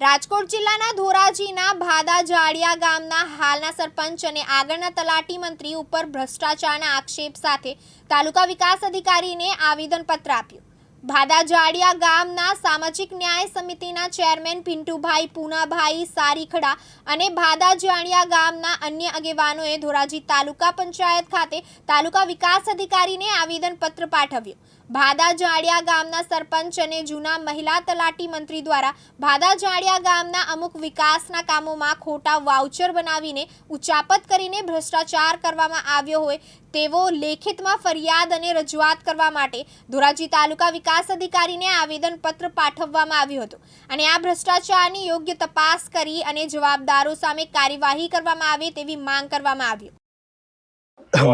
રાજકોટ જિલ્લાના ધોરાજીના ભાદા જાડિયા ગામના હાલના સરપંચ અને આગળના તલાટી મંત્રી ઉપર ભ્રષ્ટાચારના આક્ષેપ સાથે તાલુકા વિકાસ અધિકારીને આવેદનપત્ર આપ્યું। ભાદા જાડિયા ગામના સામાજિક ન્યાય સમિતિના ચેરમેન પિન્ટુભાઈ પૂનાભાઈ સારીખડા અને ભાદા જાડિયા ગામના અન્ય આગેવાનોએ ધોરાજી તાલુકા પંચાયત ખાતે તાલુકા વિકાસ અધિકારીને આવેદનપત્ર પાઠવ્યું। ભાદા જાડિયા ગામના સરપંચ અને જૂના મહિલા તલાટી મંત્રી દ્વારા ભાદા જાડિયા ગામના અમુક વિકાસના કામોમાં ખોટા વાઉચર બનાવીને ઉચાપત કરીને ભ્રષ્ટાચાર કરવામાં આવ્યો હોય તેવો લેખિતમાં ફરિયાદ અને રજૂઆત કરવા માટે ધોરાજી તાલુકા વિકાસ અધિકારીને આવેદનપત્ર પાઠવવામાં આવ્યું હતું અને આ ભ્રષ્ટાચારની યોગ્ય તપાસ કરી અને જવાબદારો સામે કાર્યવાહી કરવામાં આવે તેવી માંગ કરવામાં આવી।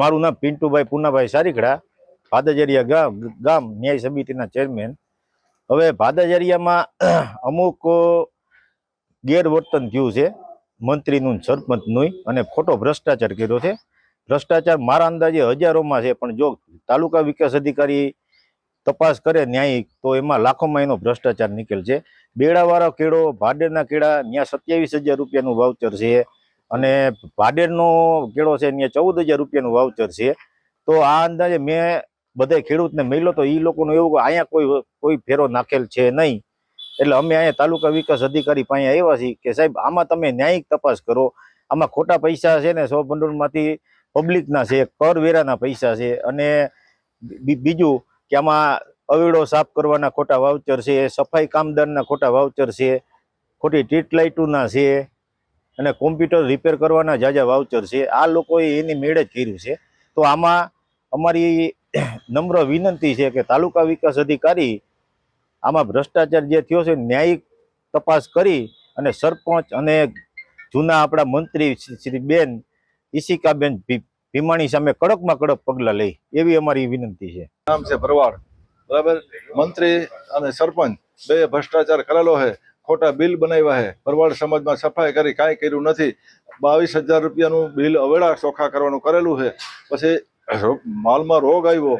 મારું નામ પિન્ટુભાઈ પૂનાભાઈ સારીખડા, ભાદાજરિયા ગામ ન્યાય સમિતિના ચેરમેન। હવે ભાદાજરિયામાં અમુક ગેરવર્તન થયું છે મંત્રીનું સરપંચનું અને ખોટો ભ્રષ્ટાચાર કર્યો છે। ભ્રષ્ટાચાર મારા અંદાજે હજારોમાં છે, પણ જો તાલુકા વિકાસ અધિકારી તપાસ કરે ન્યાયિક તો એમાં લાખોમાં એનો ભ્રષ્ટાચાર નીકળશે। બેડાવાળા કેળો, ભાડેરના કેળા ત્યાં 27,000 રૂપિયાનું વાઉચર છે અને ભાડેરનો કેળો છે ત્યાં 14,000 રૂપિયાનું વાઉચર છે। તો આ અંદાજે મેં બધા ખેડૂતને મળ્યો તો એ લોકોનું એવું અહીંયા કોઈ ફેરો નાખેલ છે નહીં, એટલે અમે અહીંયા તાલુકા વિકાસ અધિકારી પાસે આવ્યા છીએ કે સાહેબ આમાં તમે ન્યાયિક તપાસ કરો। આમાં ખોટા પૈસા છે ને 100 ભંડોળમાંથી પબ્લિકના છે, કરવેરાના પૈસા છે અને બીજું કે આમાં અવેડો સાફ કરવાના ખોટા વાઉચર છે, સફાઈ કામદારના ખોટા વાઉચર છે, ખોટી સ્ટ્રીટ લાઇટોના છે અને કોમ્પ્યુટર રિપેર કરવાના જાજા વાઉચર છે। આ લોકોએ એની મેળે જ કર્યું છે। તો આમાં અમારી નમ્ર વિનંતી છે કે તાલુકા વિકાસ અધિકારી આમાં ભ્રષ્ટાચાર જે થયો છે ન્યાયિક તપાસ કરી અને સરપંચ અને જૂના આપણા મંત્રી શ્રી બેન ઈશિકાબેન ભીમાણી સામે કડકમાં કડક પગલાં લે એવી અમારી વિનંતી છે। નામ છે ભરવાડ, બરાબર। મંત્રી અને સરપંચ બે ભ્રષ્ટાચાર કરેલો છે, ખોટા બિલ બનાવ્યા છે, ભરવાડ સમાજમાં સફાઈ કરી કાંઈ કર્યું નથી। 22,000 રૂપિયાનું બિલ અવેડા ચોખ્ખા કરવાનું કરેલું છે। પછી માલમાં રોગ આવ્યો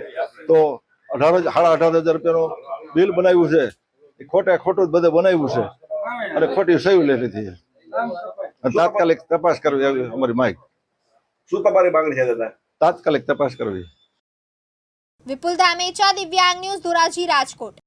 તો 18,500 રૂપિયાનું બિલ બનાવ્યું છે, એ ખોટું જ બધે બનાવ્યું છે અને ખોટી સહી લઈ લીધી છે। તાત્કાલિક તપાસ કરવી એવી અમારી માંગ। શું તમારી માંગણી છે દાદા? તાત્કાલિક તપાસ કરવી। વિપુલ ધામેચા, દિવ્યાંગ ન્યૂઝ, ધોરાજી, રાજકોટ।